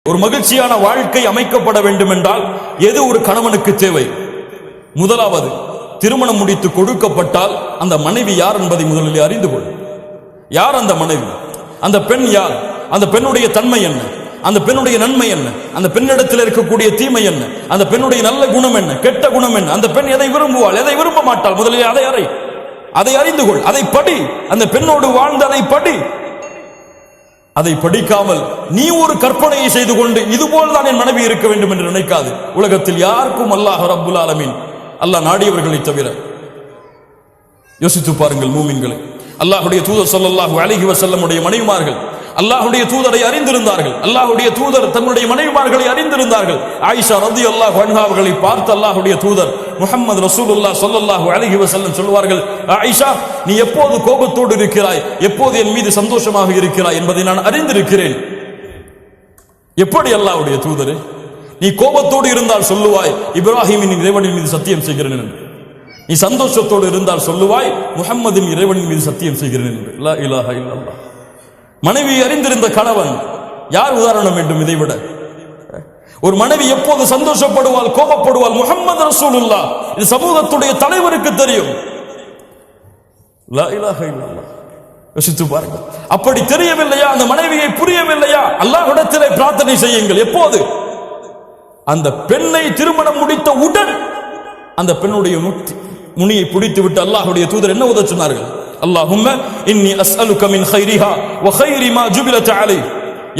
ஒரு மகிழ்ச்சியான வாழ்க்கை அமைக்கப்பட வேண்டும் என்றால் எது ஒரு கணவனுக்கு தேவை? முதலாவது, திருமணம் முடித்து கொடுக்கப்பட்டால் அந்த மனைவி யார் என்பதை முதலில் அறிந்து கொள். யார் அந்த மனைவி? அந்த பெண் யார்? அந்த பெண்ணுடைய தன்மை என்ன? அந்த பெண்ணுடைய நன்மை என்ன? அந்த பெண்ணிடத்தில் இருக்கக்கூடிய தீமை என்ன? அந்த பெண்ணுடைய நல்ல குணம் என்ன, கெட்ட குணம் என்ன? அந்த பெண் எதை விரும்புவாள், எதை விரும்ப மாட்டாள்? முதலில் அதை அறிந்து கொள். அதை படி. அந்த பெண்ணோடு வாழ்ந்து அதை படி. அதை படிக்காமல் நீ ஒரு கற்பனையை செய்து கொண்டு இதுபோல் தான் என் மனைவி இருக்க வேண்டும் என்று நினைக்காது. உலகத்தில் யாருக்கும் அல்லாஹ் ரப்புல் ஆலமீன், அல்லாஹ் நாடியவர்களை தவிர. யோசித்து பாருங்கள் மூமின்களை. அல்லாஹ்வுடைய தூதர் ஸல்லல்லாஹு அலைஹி வஸல்லம் உடைய மனைவிமார்கள் அல்லாஹ்வுடைய தூதரை அறிந்திருந்தார்கள். அல்லாஹ்வுடைய தூதர் தங்களுடைய மனைவிமார்களை அறிந்திருந்தார்கள். ஆயிஷா ரலியல்லாஹு அன்ஹா அவர்களை பார்த்து அல்லாஹ்வுடைய தூதர் முஹம்மது ரசூலுல்லாஹ் ஸல்லல்லாஹு அலைஹி வஸல்லம் சொல்வார்கள், ஆயிஷா, நீ எப்போது கோபத்தோடு இருக்கிறாய், எப்போது என் மீது சந்தோஷமாக இருக்கிறாய் என்பதை நான் அறிந்திருக்கிறேன். எப்படி அல்லாஹ்வுடைய தூதரே, நீ கோபத்தோடு இருந்தால் சொல்லுவாய் இப்ராஹிமின் இறைவனின் மீது சத்தியம் செய்கிறேன் என்று. நீ சந்தோஷத்தோடு இருந்தால் சொல்லுவாய் முஹம்மதின் இறைவனின் மீது சத்தியம் செய்கிறேன் என்று. லா இலாஹா இல்லல்லாஹ். மனைவி அறிந்திருந்த கணவன் யார் உதாரணம் வேண்டும் இதை விட? ஒரு மனைவி எப்போது சந்தோஷப்படுவாள், கோபப்படுவாள், முஹம்மது ரசூலுல்லாஹ், இது சமூகத்துடைய தலைவருக்கு தெரியும். லா இலாஹா இல்லல்லாஹ். யோசித்து பாருங்கள். அப்படி தெரியவில்லையா? அந்த மனைவியை புரியவில்லையா? அல்லாஹ்விடத்திலே பிரார்த்தனை செய்யுங்கள். எப்போது? அந்த பெண்ணை திருமணம் முடித்த உடன் அந்த பெண்ணுடைய முனியை பிடித்து விட்டு அல்லாஹ்வுடைய தூதர் என்ன உதவ சொன்னார்கள்? அல்லாஹும்ம இன்னி அஸ்அலுக மின் கைரிஹா வ கைரி மா ஜுபிலத் அலைஹி.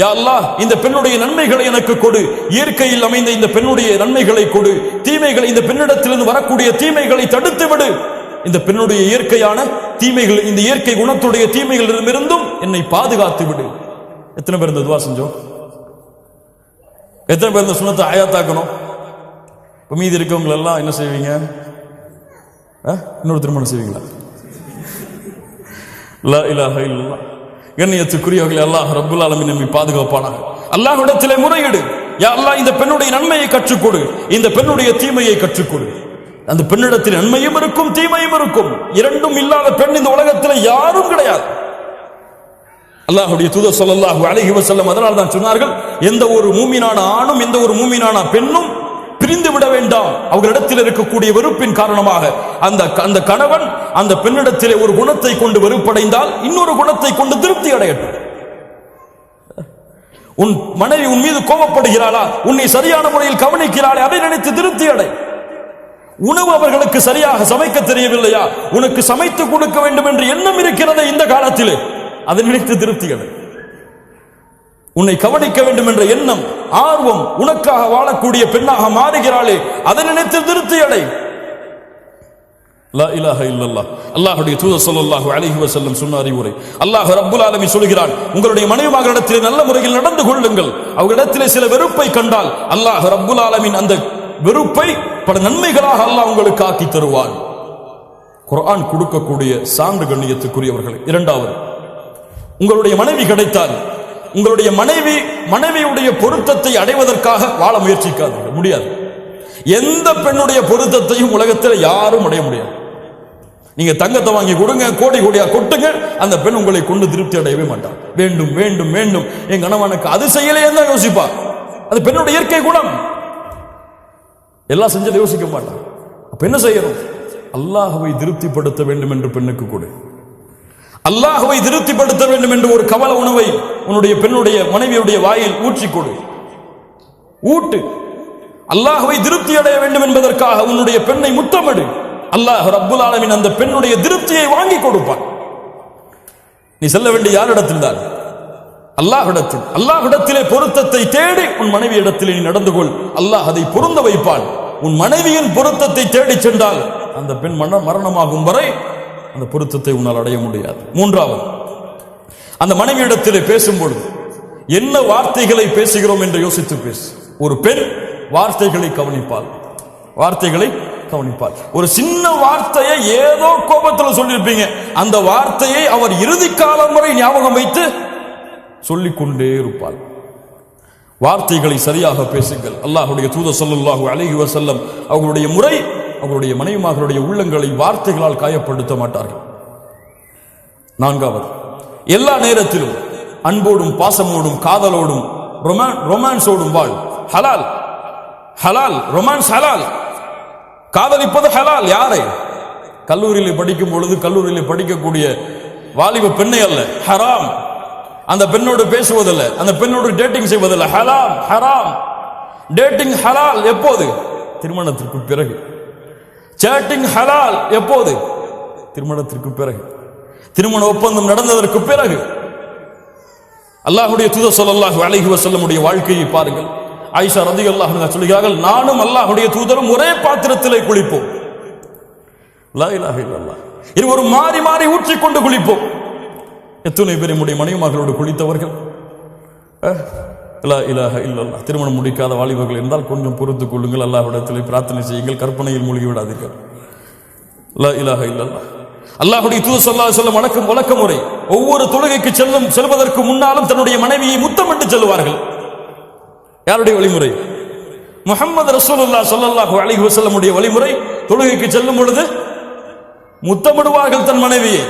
யா அல்லாஹ், இந்த பெண்ணுடைய நன்மைகளை எனக்கு கொடு, இயற்கையில் அமைந்த இந்த பெண்ணுடைய நன்மைகளை கொடு, தீமைகளை, இந்த பெண்ணிடத்திலிருந்து வரக்கூடிய தீமைகளை தடுத்து விடு, இந்த பெண்ணுடைய இயற்கையான தீமைகள், இந்த இயற்கை குணத்துடைய தீமைகளிலிருந்தும் என்னை பாதுகாத்து விடு. எத்தனை பேர் இந்த துவா செஞ்சோம்? எத்தனை பேர் இந்த சுன்னத்தை ஆயாத்தாக்கணும்? இப்போ மீதி இருக்கவங்க எல்லாம் என்ன செய்வீங்க? இன்னொரு திருமணம் செய்வீங்களா? லா இலாஹா இல்லல்லாஹ். கண்ணியத்துக்குரியவர்களே, அல்லாஹ் ரப்புல் ஆலமீன் நம்மை பாதுகாப்பானாக. அல்லாஹ்விடத்திலே முறையிடு. யா அல்லாஹ், இந்த பெண்ணுடைய நன்மையை கற்றுக்கொடு, இந்த பெண்ணுடைய தீமையை கற்றுக்கொடு. அந்த பெண்ணிடத்தில் நன்மையும் இருக்கும், தீமையும் இருக்கும். இரண்டும் இல்லாத பெண் இந்த உலகத்தில் யாரும் கிடையாது. அல்லாஹ்வுடைய தூதர் ஸல்லல்லாஹு அலைஹி வஸல்லம் அதனால் தான் சொன்னார்கள், எந்த ஒரு மூமினான ஆணும் எந்த ஒரு மூமினான பெண்ணும் பிரிந்து விட வேண்டாம். அவர்களிடத்தில் இருக்கக்கூடிய வெறுப்பின் காரணமாக அந்த கணவன் அந்த பெண்ணிடத்திலே ஒரு குணத்தை கொண்டு வெறுப்படைந்தால் இன்னொரு குணத்தை கொண்டு திருப்தி அடையட்டும். உன் மனைவி உன் மீது கோபப்படுகிறாளா, உன்னை சரியான முறையில் கவனிக்கிறாளே, அதை நினைத்து திருப்தி அடை. உணவு அவர்களுக்கு சரியாக சமைக்க தெரியவில்லையா, உனக்கு சமைத்து கொடுக்க வேண்டும் என்று எண்ணம் இருக்கிறது இந்த காலத்திலே, அதை நினைத்து திருப்தி அடை. உன்னை கவனிக்க வேண்டும் என்ற எண்ணம், ஆர்வம், உனக்காக வாழக்கூடிய பெண்ணாக மாறுகிறாளே, அதை நினைத்து திருப்தி அடை. லா இலாஹா இல்லல்லாஹ். அல்லாஹ்வுடைய தூதர் ஸல்லல்லாஹு அலைஹி வஸல்லம் சொன்ன அறிவுரை. அல்லாஹ் ரப்புல் ஆலமீன் சொல்கிறான், உங்களுடைய மனைவிமார்களிடத்திலே நல்ல முறையில் நடந்து கொள்ளுங்கள். அவர்களிடத்திலே சில வெறுப்பை கண்டால் அல்லாஹ் ரப்புல் ஆலமீன் அந்த வெறுப்பை பல நன்மைகளாக அல்லாஹ் உங்களுக்கு ஆக்கி தருவான். குர்ஆன் கொடுக்கக்கூடிய சான்று கண்ணியத்துக்குரியவர்களே. இரண்டாவது, உங்களுடைய மனைவி கிடைத்தால் உங்களுடைய மனைவியுடைய பொருத்தத்தை அடைவதற்காக வாழ முயற்சிக்காது. முடியாது. எந்த பெண்ணுடைய பொருத்தத்தையும் உலகத்தில் யாரும் அடைய முடியாது. நீங்க தங்கத்தை வாங்கி கொடுங்க, கோடி கோடியா கொட்டுங்க, அந்த பெண் உங்களை கொண்டு திருப்தி அடையவே மாட்டார். வேண்டும் வேண்டும் வேண்டும், என் கணவனுக்கு அது செய்யலையே தான் யோசிப்பா. அது பெண்ணுடைய இயற்கை குணம். எல்லாம் செஞ்சதை யோசிக்க மாட்டான். அப்ப என்ன செய்யணும்? அல்லாஹ்வை திருப்திப்படுத்த வேண்டும் என்று பெண்ணுக்கு கொடு. அல்லாஹ்வை திருப்திப்படுத்த வேண்டும் என்று ஒரு கவல உணவை உன்னுடைய பெண்ணுடைய மனைவியுடைய வாயில் ஊற்றி கொடு. ஊட்டு. அல்லாஹ்வை திருப்தி அடைய வேண்டும் என்பதற்காக உன்னுடைய பெண்ணை முத்தமிடு. அல்லாஹ் ரப்புல் ஆலமீன் அந்த பெண்ணுடைய திருப்தியை வாங்கி கொடுப்பான். நீ செல்ல வேண்டிய யாரிடத்தில் தான்? அல்லாஹ்விடத்தில். அல்லாஹ்விடத்திலே பொருத்தத்தை தேடி உன் மனைவி இடத்திலே நீ நடந்து கொள். அல்லாஹ் அதை பொருந்த வைப்பான். உன் மனைவியின் பொருத்தத்தை தேடி சென்றால் அந்த பெண் மரணமாகும் வரை அந்த பொருத்தத்தை உன்னால் அடைய முடியாது. மூன்றாவது, அந்த மனைவியிடத்திலே பேசும்பொழுது என்ன வார்த்தைகளை பேசுகிறோம் என்று யோசித்து பேசு. ஒரு பெண் வார்த்தைகளை கவனிப்பாள். வார்த்தைகளை கவனிப்பாள். ஒரு சின்ன வார்த்தையை ஏதோ கோபத்தில் சொல்லியிருப்பீங்க, அந்த வார்த்தையை அவர் இறுதி காலம் வரை ஞாபகம் வைத்து சொல்லிக்கொண்டே இருப்பாள். வார்த்தைகளை சரியாக பேசுங்கள். அல்லாஹ்வுடைய தூதர் ஸல்லல்லாஹு அலைஹி வஸல்லம் அவர்களுடைய முறை, அவருடைய மனைவிமார்களுடைய உள்ளங்களை வார்த்தைகளால் காயப்படுத்த மாட்டார்கள். நான்காவது, எல்லா நேரத்திலும் அன்போடும் பாசமோடும் காதலோடும் ரொமான்ஸ் ஓடும் வாழ் ஹலால், ஹலால் ரொமான்ஸ் ஹலால், காதலிப்பது ஹலால். யாரை? கல்லூரியில் படிக்கும் பொழுது கல்லூரியில் படிக்கக்கூடிய வாலிப பெண்ணை அல்ல, ஹராம். அந்த பெண்ணோடு பேசுவதில்ல, அந்த பெண்ணோடு டேட்டிங் செய்வதில்லை, ஹலாம் ஹராம். டேட்டிங் ஹலால் எப்போது? திருமணத்திற்கு பிறகு. சேட்டிங் ஹலால் எப்போது? திருமணத்திற்கு பிறகு, திருமண ஒப்பந்தம் நடந்ததற்கு பிறகு. அல்லாஹ்வுடைய தூதர் ஸல்லல்லாஹு அலைஹி வஸல்லமுடைய வாழ்க்கையை பாருங்கள். ஆயிஷா ரலியல்லாஹு அன்ஹா சொல்கிறார்கள், நானும் அல்லாஹ்வுடைய தூதரும் ஒரே பாத்திரத்திலே குளிப்போம். லா இலாஹ இல்லல்லாஹ். இருவரும் மாறி மாறி ஊற்றிக்கொண்டு குளிப்போம். எத்தனை பேர் நம்முடைய மனைவிமார்களோடு குளித்தவர்கள்? லா இலாஹ இல்லல்லாஹ். திருமணம் முடிக்காத வாலிபர்கள் இருந்தால் கொஞ்சம் பொறுத்துக் கொள்ளுங்கள், அல்லாஹ்விடத்திலே பிரார்த்தனை செய்யுங்கள், கற்பனையில் மூழ்கி விடாதீர்கள். லா இலாஹ இல்லல்லாஹ். அல்லாஹ்வுடைய தூதர் ஸல்லல்லாஹு அலைஹி வஸல்லம் வழக்க முறை ஒவ்வொரு தொழுகைக்கு செல்வதற்கு முன்னாலும் தன்னுடைய மனைவியை முத்தமிட்டு செல்வார்கள். யாருடைய வழிமுறை? முஹம்மது ரசூலுல்லாஹ் ஸல்லல்லாஹு அலைஹி வஸல்லமுடைய வழிமுறை. தொழுகைக்கு செல்லும் பொழுது முத்தமிடுவார்கள் தன் மனைவியை.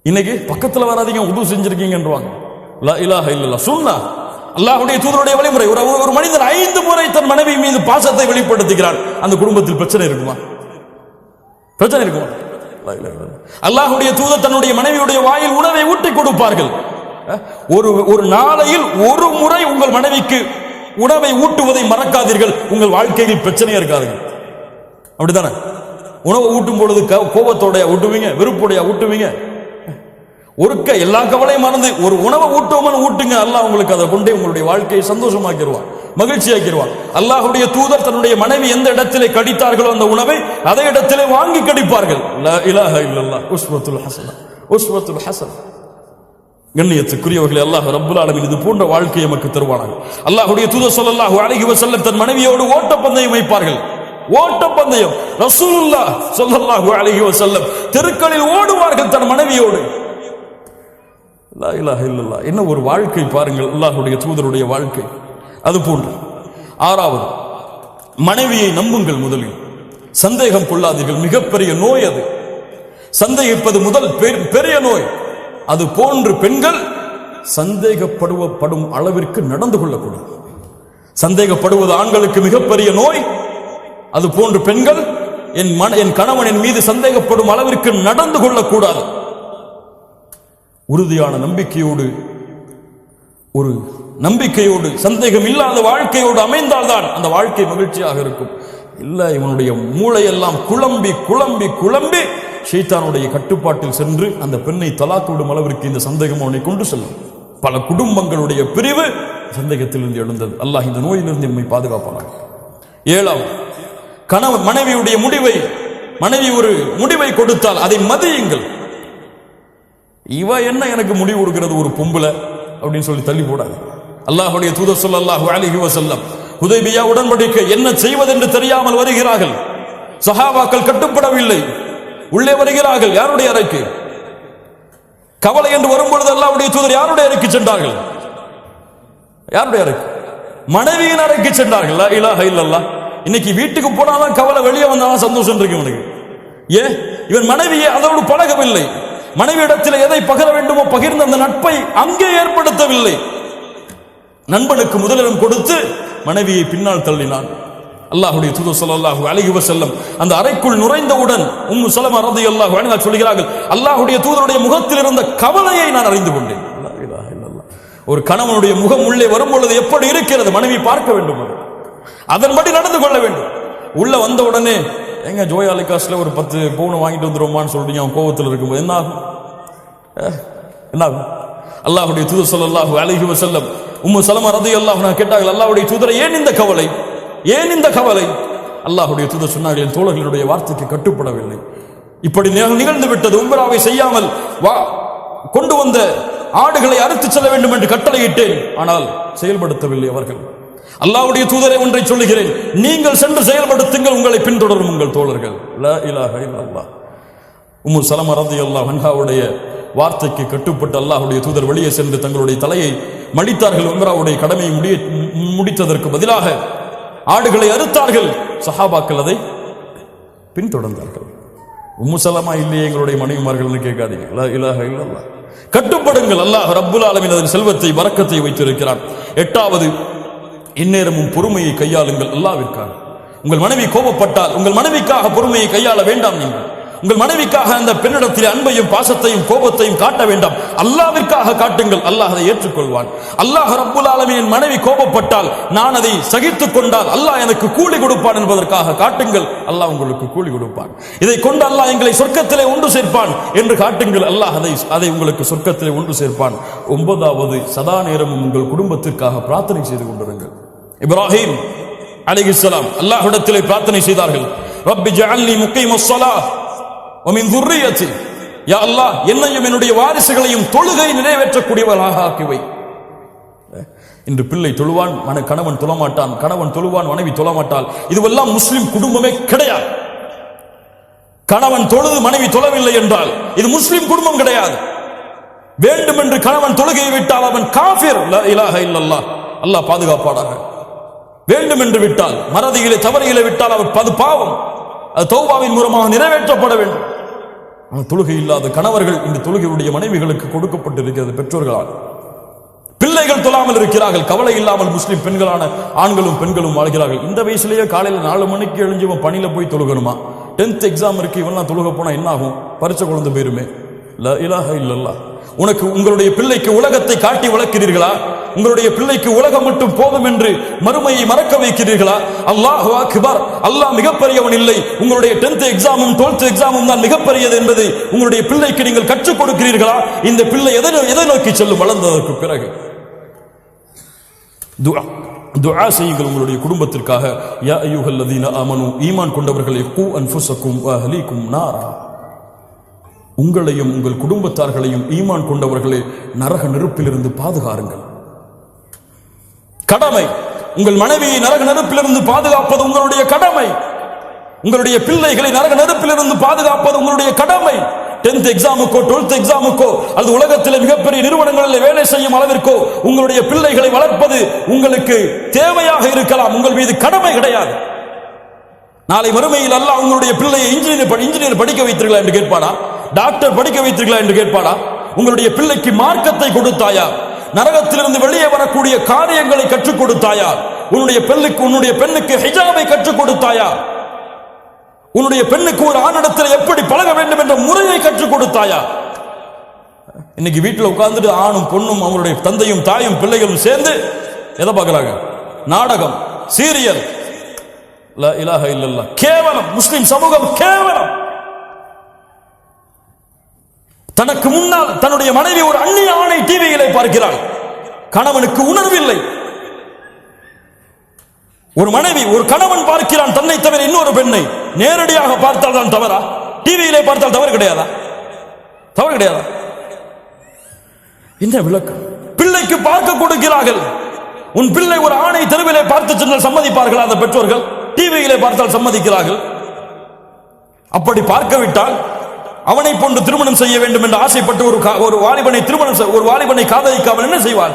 இன்னைக்கு பக்கத்துல வராதீங்க, உது செஞ்சிருக்கீங்கன்றாங்க. லா இலாஹ இல்லல்லாஹ். சுன்னah. அல்லாஹ்வுடைய தூதருடைய வழிமுறை. ஒரு மனிதன் 5 முறை தன் மனைவி மீது பாசத்தை வெளிப்படுத்துகிறான், அந்த குடும்பத்தில் பிரச்சனை இருக்குமா? பிரச்சனை இருக்குமா? லா இலாஹ இல்லல்லாஹ். அல்லாஹ்வுடைய தூதர் தன்னுடைய மனைவியுடைய வாயில் உணவை ஊட்டி கொடுப்பார்கள். ஒரு நாளையில் ஒரு முறை உங்கள் மனைவிக்கு உணவை ஊட்டுவதை மறக்காதீர்கள், உங்கள் வாழ்க்கையில் பிரச்சனையா இருக்காதுங்க. அப்படித்தானே? உணவை ஊட்டும் பொழுது கோபத்தோடைய ஊட்டுவீங்க, வெறுப்புடைய ஊட்டுவீங்க. ஒருக்க எல்லா கவலையும் மறந்து ஒரு உணவை ஊட்டுவோம்னு ஊட்டுங்க, அல்லாஹ் உங்களுக்கு அதை கொண்டே உங்களுடைய வாழ்க்கையை சந்தோஷமாக்கிடுவான், மகிழ்ச்சியாக்கிடுவான். அல்லாஹ்வுடைய தூதர் தன்னுடைய மனைவி எந்த இடத்திலே கடித்தார்களோ அந்த உணவை அதே இடத்திலே வாங்கி கடிப்பார்கள். லா இலாஹ இல்லல்லாஹ். உஸ்வத்துல் ஹஸனா, உஸ்வத்துல் ஹஸனா. கண்ணியத்துக்குரியவர்களே, அல்லாஹ் ரப்புல் ஆலமீன் இது போன்ற வாழ்க்கையை நமக்கு தருவானாக. அல்லாஹ்வுடைய தூதர் ஸல்லல்லாஹு அலைஹி வஸல்லம் தன் மனைவியோடு ஓட்டப்பந்தயம் வைப்பார்கள். ஓட்டப்பந்தயம். ரசூலுல்லாஹ் ஸல்லல்லாஹு அலைஹி வஸல்லம் தெருக்களில் ஓடுவார்கள் தன் மனைவியோடு. லா இலாஹ இல்லல்லாஹ். என்ன ஒரு வாழ்க்கை பாருங்கள், அல்லாஹ்வுடைய தூதருடைய வாழ்க்கை. அது போன்று 6வது, மனைவியை நம்புங்கள். முதலில் சந்தேகம் கொள்ளாதீர்கள். மிகப்பெரிய நோய் அது. சந்தேகிப்பது முதல் பெரிய நோய். அது போன்று பெண்கள் சந்தேகப்படும் அளவிற்கு நடந்து கொள்ளக்கூடாது. சந்தேகப்படுவது ஆண்களுக்கு மிகப்பெரிய நோய். அது போன்று பெண்கள் என் கணவன் என் மீது சந்தேகப்படும் அளவிற்கு நடந்து கொள்ளக்கூடாது. உறுதியான நம்பிக்கையோடு, ஒரு நம்பிக்கையோடு, சந்தேகம் இல்லாத வாழ்க்கையோடு அமைந்தால்தான் அந்த வாழ்க்கை மகிழ்ச்சியாக இருக்கும். இல்ல, இவனுடைய மூளையெல்லாம் குழம்பி குழம்பி குழம்பி ஷைத்தானுடைய கட்டுப்பாட்டில் சென்று அந்த பெண்ணை தலாக்கு விடும் அளவிற்கு இந்த சந்தேகம் அவனை கொண்டு செல்லும். பல குடும்பங்களுடைய பிரிவு சந்தேகத்திலிருந்து எழுந்தது. அல்லாஹ் இந்த நோயிலிருந்து நம்மை பாதுகாப்பானாக. 7வது, கணவன் மனைவியுடைய மனைவி ஒரு முடிவை கொடுத்தால் அதை மதியுங்கள். இவ என்ன எனக்கு முடிவு கொடுக்கிறது, ஒரு பொம்பளை அப்படின்னு சொல்லி தள்ளி போடாது. அல்லாஹ்வுடைய தூதர் ஸல்லல்லாஹு அலைஹி வஸல்லம் ஹுதைபியா உடன்படிக்கை என்ன செய்வதென்று தெரியாமல் வருகிறார்கள். சஹாபாக்கள் கட்டுப்படவில்லை, உள்ளே வருகிறார்கள். யாருடைய அறைக்கு? கவலை என்று வரும்பொழுது அல்லாஹ்வுடைய தூதர் யாருடைய அறைக்கு சென்றார்கள்? யாருடைய அறைக்கு? மனைவியின் அறைக்கு சென்றார்கள். லா இலாஹ இல்லல்லாஹ். இன்னைக்கு வீட்டுக்கு போனாதான் கவலை, வெளியே வந்தாதான் சந்தோஷம் இருக்கு இவனுக்கு. ஏன்? இவன் மனைவியை அதோடு பழகவில்லை. மனைவி இடத்தில் எதை பகிர வேண்டுமோ பகிர்ந்த அந்த நட்பை அங்கே ஏற்படுத்தவில்லை. நண்பனுக்கு முதலிடம் கொடுத்து மனைவியை பின்னால் தள்ளினான். அல்லாஹ்வுடைய தூதர் ஸல்லல்லாஹு அலைஹி வஸல்லம் அந்த அறைக்குள் நுழைந்தவுடன் உம்மு ஸலமா ரலியல்லாஹு அன்ஹா சொல்கிறார்கள், அல்லாஹ்வுடைய தூதருடைய முகத்தில் இருந்த கவலையை நான் அறிந்து கொண்டேன். லா இலாஹ இல்லல்லாஹ். ஒரு கணவனுடைய முகம் உள்ளே வரும் பொழுது எப்படி இருக்கிறது, மனைவி பார்க்க வேண்டும், அதன்படி நடந்து கொள்ள வேண்டும். உள்ள வந்த உடனே எங்க ஜோயாலிகாஸ்ல ஒரு 10 பவுன் வாங்கிட்டு வந்துருமான்னு சொல்றீங்க, அவன் கோபத்தில் இருக்கும்போது என்ன ஆகும்? அல்லாஹ்வுடைய தூதர் ஸல்லல்லாஹு அலைஹி வஸல்லம் உம்மு ஸலமா ரலியல்லாஹு அன்ஹா கேட்டார்கள், அல்லாஹ்வுடைய தூதரை ஏன் இந்த கவலை, ஏன் இந்த கவலை? அல்லாஹ்வுடைய தூதர் சொன்னார்கள், என் தோழர்களுடைய வார்த்தைக்கு கட்டுப்படவில்லை, இப்படி நிகழ்ந்து விட்டது. உம்ராவை செய்யாமல் கொண்டு வந்த ஆடுகளை அறுத்து செல்ல வேண்டும் என்று கட்டளையிட்டேன், ஆனால் செயல்படுத்தவில்லை அவர்கள். அல்லாஹ்வுடைய தூதரை ஒன்றை சொல்லுகிறேன், நீங்கள் சென்று செயல்படுத்துங்கள், உங்களை பின்தொடரும் உங்கள் தோழர்கள். லா இலாஹ இல்லல்லாஹ். உம்மு ஸலமா ரலியல்லாஹு அன்ஹாவுடைய வார்த்தைக்கு கட்டுப்பட்டு அல்லாஹ்வுடைய தூதர் வெளியே சென்று தங்களுடைய தலையை மடித்தார்கள். உம்ராவுடைய கடமையை முடித்ததற்கு பதிலாக ஆடுகளை அறுத்தார்கள். சஹாபாக்கள் அதை பின்தொடர்ந்தார்கள். உம்மு சலமா இல்லையே எங்களுடைய மனைவிமார்கள்னு கேட்காதீங்க. லா இலாஹ இல்லல்லாஹ். கட்டுப்படுங்கள். அல்லாஹ் ரப்புல் ஆலமீன் அதன் செல்வத்தை வரக்கத்தை வைத்திருக்கிறான். 8வது, இந்நேரமும் பொறுமையை கையாளுங்கள் அல்லாஹ்விற்காக. உங்கள் மனைவி கோபப்பட்டால் உங்கள் மனைவிக்காக பொறுமையை கையாள வேண்டாம். நீங்கள் உங்கள் மனைவிக்காக அந்த பெண்ணிடத்தில் அன்பையும் பாசத்தையும் கோபத்தையும் காட்ட வேண்டாம். அல்லாஹ்விற்காக காட்டுங்கள். அல்லாஹ் அதை ஏற்றுக்கொள்வான். அல்லாஹ் ரப்புல் ஆலமீன் மனைவி கோபப்பட்டால் நான் அதை சகித்துக் கொண்டால் அல்லாஹ் எனக்கு கூலி கொடுப்பான் என்பதற்காக காட்டுங்கள். அல்லாஹ் உங்களுக்கு கூலி கொடுப்பான். இதை கொண்டு அல்லாஹ் எங்களை சொர்க்கத்திலே ஒன்று சேர்ப்பான் என்று காட்டுங்கள். அல்லாஹ் அதை உங்களுக்கு சொர்க்கத்திலே ஒன்று சேர்ப்பான். 9வது, சதா நேரமும் உங்கள் குடும்பத்திற்காக பிரார்த்தனை செய்து கொண்டிருங்கள். இப்ராஹிம் அலைஹிஸ்ஸலாம் அல்லாஹ்விடத்திலே பிரார்த்தனை செய்தார்கள். ரப்பி ஜஅல்னி முகீமஸ் ஸலாஹ் வ மின் ذُرِّيَّتِي. யா அல்லாஹ், என்னையும் என்னுடைய வாரிசுகளையும் தொழுகை நிறைவேற்றக்கூடியவர்களாக ஆக்கி வை. இன்று பிள்ளை தொழுவான், கணவன் தொழமாட்டான், கணவன் தொழுவான், மனைவி தொழமாட்டாள். இதுவெல்லாம் முஸ்லிம் குடும்பமே கிடையாது. கணவன் தொழுது மனைவி தொழவில்லை என்றால் இது முஸ்லிம் குடும்பம் கிடையாது. வேண்டும் என்று கணவன் தொழுகையை விட்டால் அவன் காஃபிர். லா இலாஹ இல்லல்லாஹ். அல்லாஹ் பாதுகாப்பானாக. வேண்டும் என்று விட்டால், மறதியிலே தவறியிலே விட்டால் அவர் பாவம். அது தௌபாவின் மூலமாக நிறைவேற்றப்பட வேண்டும். தொழுகை இல்லாத கணவர்கள் இந்த தொழுகையுடைய மனைவிகளுக்கு கொடுக்கப்பட்டிருக்கிறது பெற்றோர்களால். பிள்ளைகள் தொழாமல் இருக்கிறார்கள். கவலை இல்லாமல் முஸ்லிம் பெண்களான ஆண்களும் பெண்களும் வாழ்கிறார்கள். இந்த வயசுலேயே காலையில் 4 மணிக்கு எழுஞ்சி இவன் பணியில போய் தொழுகணுமா? 10th எக்ஸாம் இருக்கு, இவெல்லாம் தொழுக போனா என்ன ஆகும்? பரிச்சை குழந்தை போயிருமே. லா இலாஹ இல்லல்லாஹ். உங்களுடைய பிள்ளைக்கு உலகத்தை காட்டி வளர்க்கிறீர்களா? உங்களுடைய பிள்ளைக்கு உலகம் மட்டும் போதும் என்று மறுமையை மறக்க வைக்கிறீர்களா? அல்லாஹு அக்பர், அல்லாஹ் மிகப்பெரியவன் இல்லை, உங்களுடைய 10th எக்ஸாமும் 12th எக்ஸாமும் தான் மிகப்பெரியது என்பதை உங்களுடைய பிள்ளைக்கு நீங்கள் கற்றுக் கொடுக்கிறீர்களா? இந்த பிள்ளை எதை நோக்கி செல்லும் வளர்ந்ததற்கு பிறகு? துஆ செய்யுங்கள் உங்களுடைய குடும்பத்திற்காக. யா அய்யுஹல்லதீன ஆமனூ, ஈமான் கொண்டவர்களே, கூ அன்ஃபுஸக்கும் வ அஹ்லீக்கும் நாரா. உங்களையும் உங்கள் குடும்பத்தார்களையும் ஈமான் கொண்டவர்களே நரக நெருப்பிலிருந்து பாதுகாருங்கள். கடமை. உங்கள் மனைவியை நரக நெருப்பிலிருந்து பாதுகாப்பது உங்களுடைய கடமை. உங்களுடைய பிள்ளைகளை நரக நெருப்பிலிருந்து பாதுகாப்பது உங்களுடைய கடமை. 10th எக்ஸாமுக்கோ 12th எக்ஸாமுக்கோ அல்லது உலகத்தில் மிகப்பெரிய நிறுவனங்களில் வேலை செய்யும் அளவிற்கோ உங்களுடைய பிள்ளைகளை வளர்ப்பது உங்களுக்கு தேவையாக இருக்கலாம், உங்கள் மீது கடமை கிடையாது. நாளை மறுமையில் அல்லாஹ் உங்களுடைய பிள்ளையை இன்ஜினியர் படிக்க வைத்தீர்களா என்று கேட்பாடா? டாக்டர் படிக்க வைத்தீர்களா என்று கேட்பாடா? உங்களுடைய பிள்ளைக்கு மார்க்கத்தை கொடுத்தாயா? நரகத்திலிருந்து வெளியே வரக்கூடிய காரியங்களை கற்றுக் கொடுத்தாயா? உன்னுடைய பெண்ணுக்கு ஹிஜாபை கற்றுக் கொடுத்தாயா? உன்னுடைய பெண்ணுக்கு ஒரு ஆணிடத்தில் எப்படி பழக வேண்டும் என்ற முறையை கற்றுக் கொடுத்தாயா? இன்னைக்கு வீட்டில் உட்கார்ந்துட்டு ஆணும் பொண்ணும் அவங்களுடைய தந்தையும் தாயும் பிள்ளைகளும் சேர்ந்து எதை பார்க்கறாங்க? நாடகம், சீரியல். லா இலாஹ இல்லல்லாஹ். கேவலம். முஸ்லிம் சமூகம் கேவலம். தனக்கு முன்னால் தன்னுடைய மனைவி ஒரு அந்நிய ஆணை டிவியிலே பார்க்கிறாள். கணவனுக்கு உணர்வில்லை. ஒரு கணவன் பார்க்கிறான் தன்னை தவிர இன்னொரு பெண்ணை. நேரடியாக பார்த்தால் தான் தவறா? டிவியிலே பார்த்தால் தவறு கிடையாதா? தவறு கிடையாதா? என்ன விளக்கம்? பிள்ளைக்கு பார்க்க கொடுக்கிறார்கள். உன் பிள்ளை ஒரு ஆணை தெருவிலே பார்த்து சென்றால் சம்மதிப்பார்களா? அந்த பெற்றோர்கள் டிவியிலே பார்த்தால் சம்மதிக்கிறார்கள். அப்படி பார்க்கவிட்டால் அவனை போன்று திருமணம் செய்ய வேண்டும் என்று ஆசைப்பட்டு ஒரு வாலிபனை காதலிக்காமல் என்ன செய்வாள்?